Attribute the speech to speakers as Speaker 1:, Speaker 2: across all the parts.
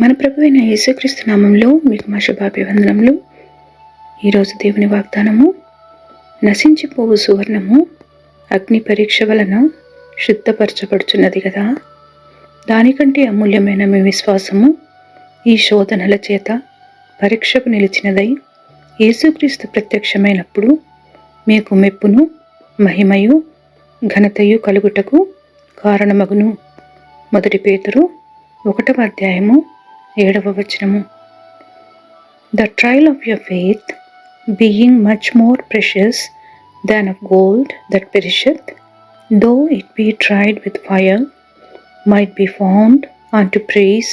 Speaker 1: మన ప్రభువైన యేసుక్రీస్తు నామంలో మీకు మా శుభాభివందనములు. ఈరోజు దేవుని వాగ్దానము, నశించిపోవు సువర్ణము అగ్ని పరీక్ష వలన శుద్ధపరచబడుచున్నది కదా. దానికంటే అమూల్యమైన మీ విశ్వాసము ఈ శోధనల చేత పరీక్షకు నిలిచినదై యేసుక్రీస్తు ప్రత్యక్షమైనప్పుడు మీకు మెప్పును, మహిమయు, ఘనతయు కలుగుటకు కారణమగును. 1 పేతురు 1:7. The trial of your faith, being much more precious than of gold that perisheth, though it be tried with fire, might be found unto praise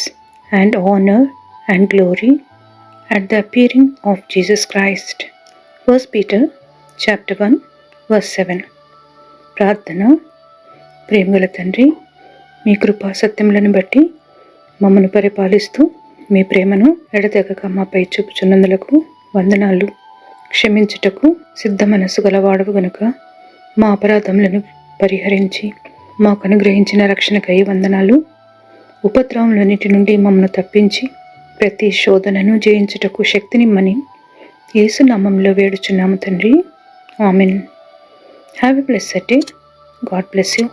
Speaker 1: and honor and glory at the appearing of Jesus Christ. 1 Peter chapter 1 verse 7. ప్రార్థన. ప్రేమగల తండ్రి, మీ కృపా సత్యములను బట్టి మమ్మను పరిపాలిస్తూ మీ ప్రేమను ఎడతెగక మాపై చూపుచున్నందులకు వందనాలు. క్షమించుటకు సిద్ధ మనసు గలవాడవు గనుక మా అపరాధములను పరిహరించి మాకు అనుగ్రహించిన రక్షణకై వందనాలు. ఉపద్రవములన్నిటి నుండి మమ్మను తప్పించి ప్రతి శోధనను జయించుటకు శక్తినిమ్మని యేసు నామములో వేడుచున్నాము తండ్రి. Amen. Have a blessed day. God bless you.